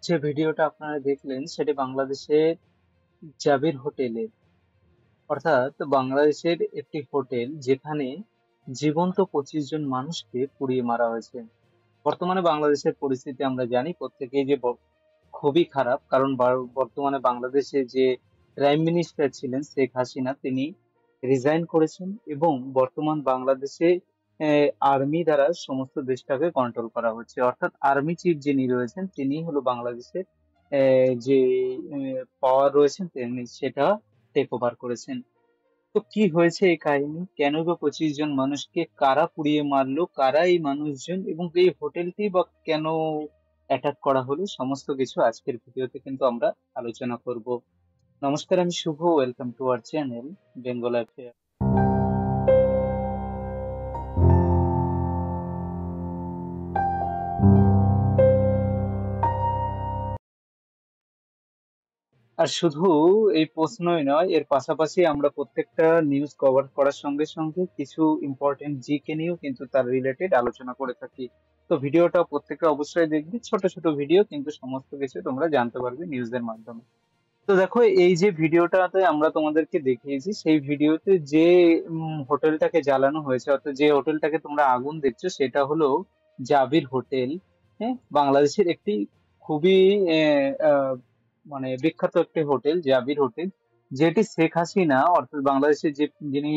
যে ভিডিওটা আপনারা দেখলেন সেটি বাংলাদেশের জাবির হোটেলে, অর্থাৎ বাংলাদেশের একটি হোটেল যেখানে জীবন্ত 25 জন মানুষকে পুড়িয়ে মারা হয়েছে। বর্তমানে বাংলাদেশের পরিস্থিতি আমরা জানি প্রত্যেকেই যে খুবই খারাপ, কারণ বর্তমানে বাংলাদেশে যে প্রাইম মিনিস্টার ছিলেন শেখ হাসিনা, তিনি রিজাইন করেছেন এবং বর্তমান বাংলাদেশে আর্মি দ্বারা সমস্ত দেশটাকে কন্ট্রোল করা হচ্ছে। অর্থাৎ আর্মি চিফ যিনি রয়েছেন তিনি হলো বাংলাদেশের যে পাওয়ার রয়েছেন তিনি সেটা টেক ওভার করেছেন। তো কি হয়েছে এই কাহিনী, কেন বা 25 জন মানুষকে কারা পুড়িয়ে মারলো, কারা এই মানুষজন, এবং এই হোটেলটি বা কেন অ্যাটাক করা হলো, সমস্ত কিছু আজকের ভিডিওতে কিন্তু আমরা আলোচনা করব। নমস্কার, আমি Shubho, welcome to our channel Bengal affair. আর শুধু এই প্রশ্নই নয়, এর পাশাপাশি আমরা প্রত্যেকটা নিউজ কভার করার সঙ্গে সঙ্গে কিছু ইম্পর্টেন্ট জিকে নিয়েও কিন্তু তার রিলেটেড আলোচনা করে থাকি। তো ভিডিওটা প্রত্যেকটা অবশ্যই দেখবে, ছোট ছোট ভিডিও কিন্তু সমস্ত কিছু তোমরা জানতে পারবে নিউজের মাধ্যমে। তো দেখো, এই যে ভিডিওটাতে আমরা তোমাদেরকে দেখিয়েছি, সেই ভিডিওতে যে হোটেলটাকে জ্বালানো হয়েছে, অর্থাৎ যে হোটেলটাকে তোমরা আগুন দেখছো, সেটা হলো জাবির হোটেল। হ্যাঁ, বাংলাদেশের একটি খুবই মানে বিখ্যাত একটি হোটেল, জাবির হোটেল, যেটি শেখ হাসিনা, অর্থাৎ বাংলাদেশের যে যিনি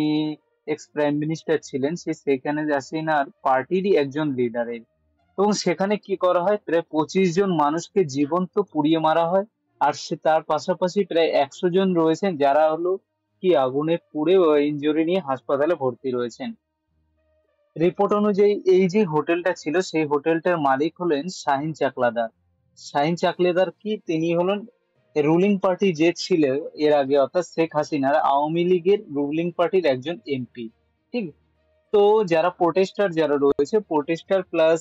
এক্স প্রাইম মিনিস্টার ছিলেন, সেই শেখ হাসিনার পার্টিরই একজন লিডারের। এবং সেখানে কি করা হয়, প্রায় 25 জন মানুষকে জীবন্ত পুড়িয়ে মারা হয়। আর সে তার পাশাপাশি প্রায় 100 জন রয়েছেন যারা হলো কি আগুনে পুড়ে ইনজুরি নিয়ে হাসপাতালে ভর্তি রয়েছেন। রিপোর্ট অনুযায়ী এই যে হোটেলটা ছিল, সেই হোটেলটার মালিক হলেন শাহিন চাকলাদার। শাহিন চাকলাদার কি, তিনি হলেন রুলিং পার্টি যে ছিল এর আগে, অর্থাৎ শেখ হাসিনার আওয়ামী লীগের রুলিং পার্টির একজন এমপি। ঠিক। তো যারা প্রোটেস্টার যারা রয়েছে, প্রোটেস্টার প্লাস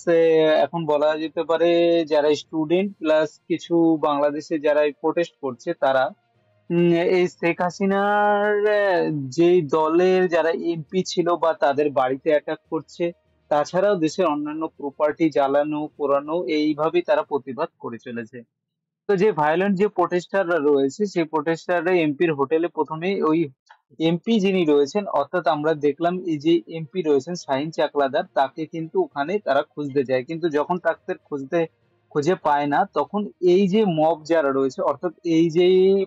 এখন বলা যেতে পারে যারা স্টুডেন্ট প্লাস কিছু বাংলাদেশে যারা প্রোটেস্ট করছে, তারা এই শেখ হাসিনার যে দলের যারা এমপি ছিল বা তাদের বাড়িতে অ্যাটাক করছে, তাছাড়াও দেশের অন্যান্য প্রপার্টি জ্বালানো পোড়ানো, এইভাবেই তারা প্রতিবাদ করে চলেছে। তো যে ভায়োলেন্ট যে প্রোটেস্টাররা রয়েছে, সেই প্রোটেস্টাররা এমপির হোটেলে প্রথমে ওই এমপি যিনি রয়েছেন, অর্থাৎ আমরা দেখলাম এই যে এমপি রয়েছেন শাহিন চাকলাদার, তাকে কিন্তু ওখানে তারা খুঁজতে যায়, কিন্তু যখন তাকে খুঁজে পায় না, তখন এই যে মব যারা রয়েছে, অর্থাৎ এই যে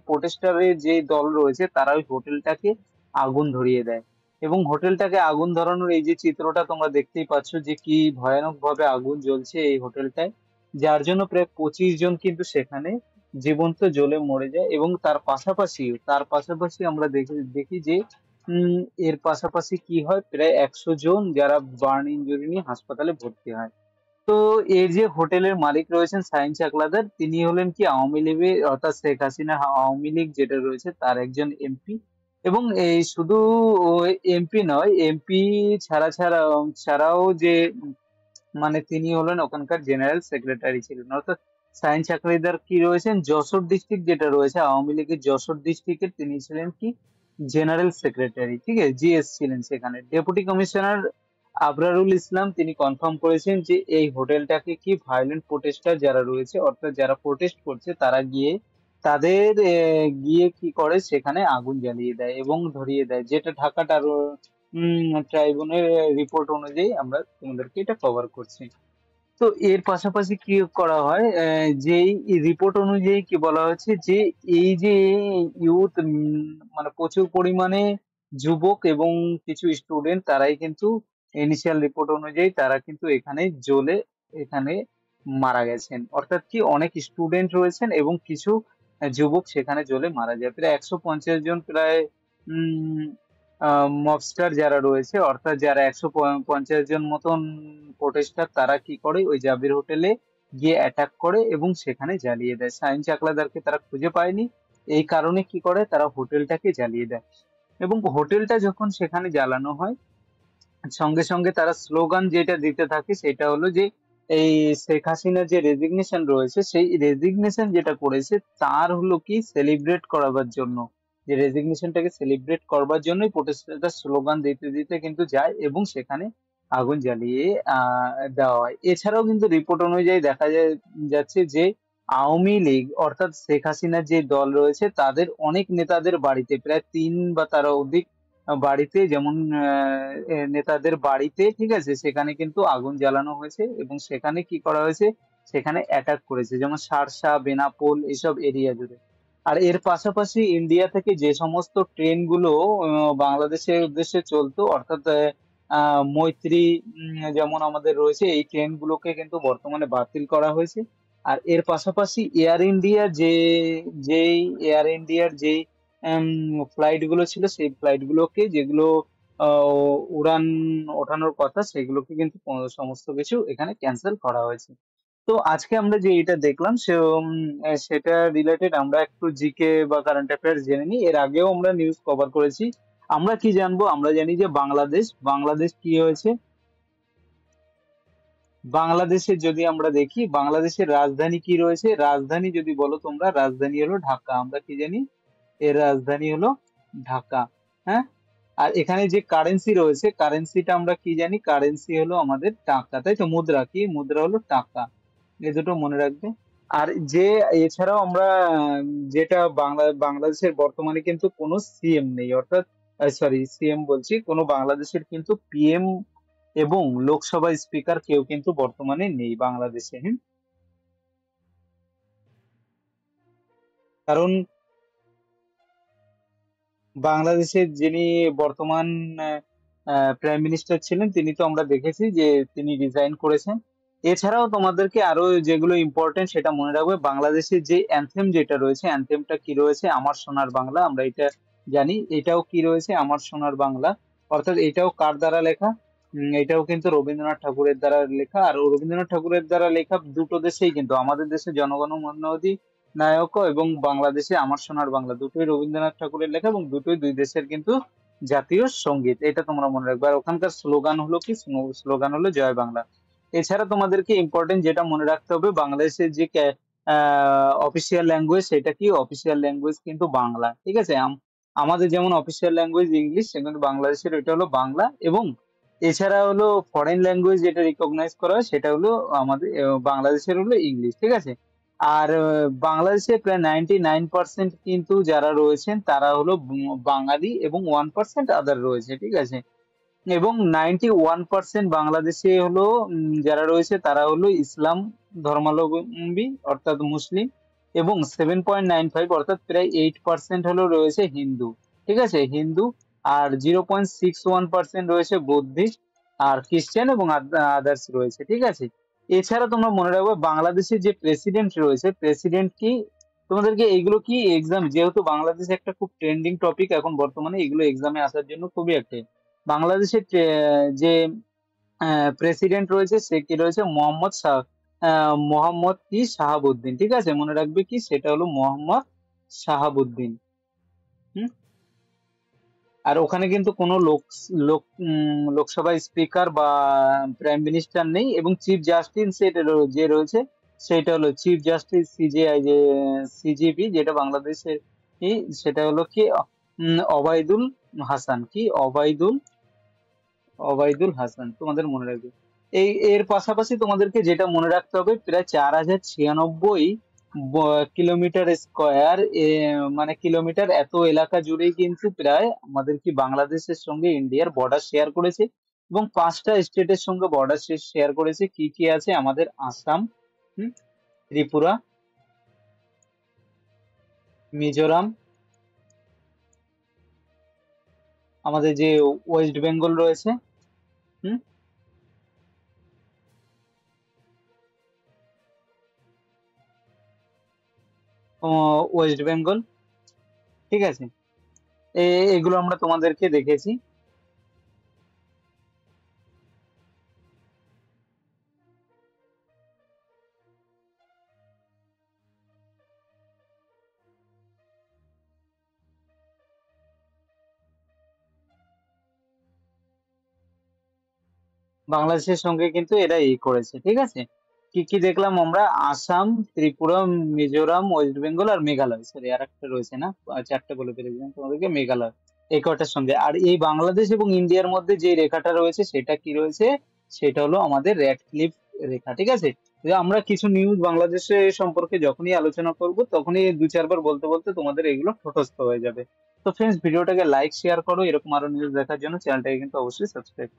প্রোটেস্টারের যে দল রয়েছে, তারা ওই হোটেলটাকে আগুন ধরিয়ে দেয়। এবং হোটেলটাকে আগুন ধরানোর এই যে চিত্রটা তোমরা দেখতেই পাচ্ছ যে কি ভয়ানক ভাবে আগুন জ্বলছে এই হোটেলটায়, যার জন্য প্রায় 25 জন কিন্তু সেখানে জীবন্ত জ্বলে মরে যায়। এবং তার পাশাপাশি আমরা দেখি দেখি যে উম এর পাশাপাশি কি হয়, প্রায় 100 জন যারা বার্ন ইনজুরি নিয়ে হাসপাতালে ভর্তি হয়। তো এর যে হোটেলের মালিক রয়েছেন শাহিন চাকলাদার, তিনি হলেন কি আওয়ামী লীগের, অর্থাৎ শেখ হাসিনা আওয়ামী লীগ যেটা রয়েছে তার একজন এমপি। এবং এই শুধু এমপি নয়, এমপি ছাড়াও যে মানে তিনি হলেন ওখানকার জেনারেল সেক্রেটারি ছিলেন। অর্থাৎ শাহিন চাকলাদার কি রয়েছেন, যশোর ডিস্ট্রিক্ট যেটা রয়েছে আওয়ামী লীগের যশোর ডিস্ট্রিক্টের, তিনি ছিলেন কি জেনারেল সেক্রেটারি। ঠিক আছে, জিএস ছিলেন সেখানে। ডেপুটি কমিশনার আবরারুল ইসলাম তিনি কনফার্ম করেছেন যে এই হোটেলটাকে কি ভায়োলেন্ট প্রোটেস্টার যারা রয়েছে, অর্থাৎ যারা প্রোটেস্ট করছে, তারা গিয়ে তাদের গিয়ে কি করে সেখানে আগুন জ্বালিয়ে দেয় এবং ধরিয়ে দেয়, যেটা ঢাকা ট্রাইব্যুনের রিপোর্ট অনুযায়ী আমরা তোমাদেরকে এটা কভার করছি। তো এর পাশাপাশি কি করা হয়, যেই রিপোর্ট অনুযায়ী কি বলা হয়েছে যে এই যে ইউথ, মানে প্রচুর পরিমাণে যুবক এবং কিছু স্টুডেন্ট, তারাই কিন্তু ইনিশিয়াল রিপোর্ট অনুযায়ী তারা কিন্তু এখানে জ্বলে এখানে মারা গেছেন। অর্থাৎ কি অনেক স্টুডেন্ট রয়েছেন এবং কিছু যুবক সেখানে জ্বলে মারা যায়। প্রায় 150 জন প্রায় উম মবস্টার যারা রয়েছে, অর্থাৎ যারা 150 জন মতন প্রোটেস্টার, তারা কি করে ওই জাবির হোটেলে গিয়ে অ্যাটাক করে এবং সেখানে জ্বালিয়ে দেয়। শাহিন চাকলাদারকে তারা খুঁজে পায়নি, এই কারণে কি করে তারা হোটেলটাকে জ্বালিয়ে দেয়। এবং হোটেলটা যখন সেখানে জ্বালানো হয়, সঙ্গে সঙ্গে তারা স্লোগান যেটা দিতে থাকে সেটা হলো যে এই শেখ হাসিনার যে রেজিগনেশন রয়েছে, সেই রেজিগনেশন যেটা করেছে তার হলো কি সেলিব্রেট করাবার জন্য, যে রেজিগনেশনটাকে সেলিব্রেট করবার জন্যই প্রোটেস্টাররা স্লোগান দিতে দিতে কিন্তু যায় এবং সেখানে আগুন জ্বালিয়ে দেওয়া হয়। এছাড়াও কিন্তু রিপোর্ট অনুযায়ী দেখা যাচ্ছে যে আওয়ামী লীগ অর্থাৎ শেখ হাসিনার যে দল রয়েছে তাদের অনেক নেতাদের বাড়িতে, প্রায় 3 বা তার অধিক বাড়িতে, যেমন নেতাদের বাড়িতে, ঠিক আছে, সেখানে কিন্তু আগুন জ্বালানো হয়েছে এবং সেখানে কি করা হয়েছে, সেখানে অ্যাটাক করেছে, যেমন শার্শা, বেনাপোল এইসব এরিয়া জুড়ে। আর এর পাশাপাশি ইন্ডিয়া থেকে যে সমস্ত ট্রেন গুলো বাংলাদেশের উদ্দেশ্যে চলতো, অর্থাৎ মৈত্রী, যেমন আমাদের রয়েছে, এই ট্রেন গুলোকে কিন্তু বর্তমানে বাতিল করা হয়েছে। আর এর পাশাপাশি এয়ার ইন্ডিয়া যেই এয়ার ইন্ডিয়ার যেই ফ্লাইট গুলো ছিল, সেই ফ্লাইট গুলোকে, যেগুলো উড়ান ওঠানোর কথা, সেগুলোকে কিন্তু সমস্ত কিছু এখানে ক্যান্সেল করা হয়েছে। তো আজকে আমরা যে এটা দেখলাম সেটা রিলেটেড আমরা একটু জিকে বা কারেন্ট অ্যাফেয়ার্স জেনে নিই। এর আগেও আমরা নিউজ কভার করেছি। আমরা কি জানবো, আমরা জানি যে বাংলাদেশ কি হয়েছে। বাংলাদেশের যদি আমরা দেখি, বাংলাদেশের রাজধানী কি রয়েছে, রাজধানী যদি বলো তোমরা, রাজধানী হলো ঢাকা। আমরা কি জানি, এর রাজধানী হলো ঢাকা। হ্যাঁ। আর এখানে যে কারেন্সি রয়েছে, কারেন্সিটা আমরা কি জানি, কারেন্সি হলো আমাদের টাকা, তাই তো? মুদ্রা কি, মুদ্রা হলো টাকা। এই দুটো মনে রাখবে। আর যে এছাড়াও আমরা যেটা বাংলাদেশের বর্তমানে কিন্তু কোনো সিএম নেই, অর্থাৎ সরি, সিএম বলছি, কোনো বাংলাদেশের কিন্তু পিএম এবং লোকসভা স্পিকার কেউ কিন্তু বর্তমানে নেই বাংলাদেশে। কারণ বাংলাদেশের যিনি বর্তমান প্রাইম মিনিস্টার ছিলেন, তিনি তো আমরা দেখেছি যে তিনি রিজাইন করেছেন। এছাড়াও তোমাদেরকে আরো যেগুলো ইম্পর্টেন্ট সেটা মনে রাখবে, বাংলাদেশের যে অ্যানথেম যেটা রয়েছে, অ্যানথেমটা কি রয়েছে, আমার সোনার বাংলা, আমরা এটা জানি। এটাও কি রয়েছে, আমার সোনার বাংলা। অর্থাৎ এটাও কার দ্বারা লেখা, এটাও কিন্তু রবীন্দ্রনাথ ঠাকুরের দ্বারা লেখা। আর রবীন্দ্রনাথ ঠাকুরের দ্বারা লেখা দুটো দেশেই কিন্তু, আমাদের দেশে জনগণ মন নায়ক এবং বাংলাদেশে আমার সোনার বাংলা, দুটোই রবীন্দ্রনাথ ঠাকুরের লেখা এবং দুটোই দুই দেশের কিন্তু জাতীয় সঙ্গীত। এটা তোমরা মনে রাখবে। আর ওখানকার স্লোগান হলো কি, স্লোগান হলো জয় বাংলা। এছাড়া তোমাদেরকে ইম্পর্টেন্ট যেটা মনে রাখতে হবে, বাংলাদেশের যে অফিসিয়াল ল্যাঙ্গুয়েজ, সেটা কি, অফিসিয়াল ল্যাঙ্গুয়েজ কিন্তু বাংলা, ঠিক আছে। আমাদের যেমন অফিসিয়াল ল্যাঙ্গুয়েজ ইংলিশ, সেখানে বাংলাদেশের এটা হলো বাংলা। এবং এছাড়া হলো ফরেন ল্যাঙ্গুয়েজ যেটা রিকগনাইজ করা হয়, সেটা হলো আমাদের বাংলাদেশের হলো ইংলিশ, ঠিক আছে। আর বাংলাদেশে প্রায় 99% কিন্তু যারা রয়েছেন তারা হলো বাঙালি এবং 1% আদার রয়েছে, ঠিক আছে। এবং 91% বাংলাদেশে হলো যারা রয়েছে তারা হলো ইসলাম ধর্মাবলম্বী, অর্থাৎ মুসলিম। এবং 7.95 অর্থাৎ প্রায় 8% হলো রয়েছে হিন্দু, ঠিক আছে, হিন্দু। আর 0.61% রয়েছে বুদ্ধিস্ট আর খ্রিস্টান এবং আদার্স রয়েছে, ঠিক আছে। এছাড়া তোমরা মনে রাখবে, বাংলাদেশের যে প্রেসিডেন্ট রয়েছে, প্রেসিডেন্ট কি, তোমাদেরকে এগুলো কি এক্সাম, যেহেতু বাংলাদেশ একটা খুব ট্রেন্ডিং টপিক এখন বর্তমানে, এগুলো এক্সামে আসার জন্য খুবই একটা। বাংলাদেশের যে প্রেসিডেন্ট রয়েছে, সে কি রয়েছে, মোহাম্মদ কি শাহাবুদ্দিন, ঠিক আছে, মনে রাখবে কি, সেটা হলো মোহাম্মদ শাহাবুদ্দিন। হুম। আর ওখানে কিন্তু কোনো লোকসভা স্পিকার বা প্রাইম মিনিস্টার নেই। এবং চিফ জাস্টিস যে রয়েছে, সেটা হলো চিফ জাস্টিস সিজেআই, যে সিজিপি যেটা বাংলাদেশের, কি সেটা হলো কি, অবায়দুল হাসান, কি অবায়দুল হাসান, তোমাদের মনে রাখবে। এর পাশাপাশি তোমাদেরকে যেটা মনে রাখতে হবে, প্রায় 4096 কিলোমিটার স্কোয়ার, মানে কিলোমিটার, এত এলাকা জুড়েই কিন্তু প্রায় আমাদের কি বাংলাদেশের সঙ্গে ইন্ডিয়ার বর্ডার শেয়ার করেছে। এবং 5টা স্টেটের সঙ্গে বর্ডার শেয়ার করেছে, কি কি আছে, আমাদের আসাম, ত্রিপুরা, মিজোরাম, আমাদের যে ওয়েস্ট বেঙ্গল রয়েছে, হুম, ওয়েস্ট বেঙ্গল, ঠিক আছে। এগুলো আমরা তোমাদেরকে দেখেছি। বাংলাদেশের সঙ্গে কিন্তু এরা করেছে, ঠিক আছে। কি কি দেখলাম আমরা, আসাম, ত্রিপুরা, মিজোরাম, ওয়েস্ট বেঙ্গল আর মেঘালয়, সরি আর একটা রয়েছে না, 4টে বলে ফেলেছিলাম তোমাদেরকে, মেঘালয়। এই কটার সঙ্গে, আর এই বাংলাদেশ এবং ইন্ডিয়ার মধ্যে যে রেখাটা রয়েছে, সেটা কি রয়েছে, সেটা হলো আমাদের রেড ক্লিফ রেখা, ঠিক আছে? যে আমরা কিছু নিউজ বাংলাদেশে সম্পর্কে যখনই আলোচনা করব তখনই দু চারবার বলতে বলতে তোমাদের এগুলো ঠোঁটস্থ হয়ে যাবে। তো ফ্রেন্ডস, ভিডিওটাকে লাইক শেয়ার করো, এরকম আরো নিউজ দেখার জন্য চ্যানেলটাকে কিন্তু অবশ্যই সাবস্ক্রাইব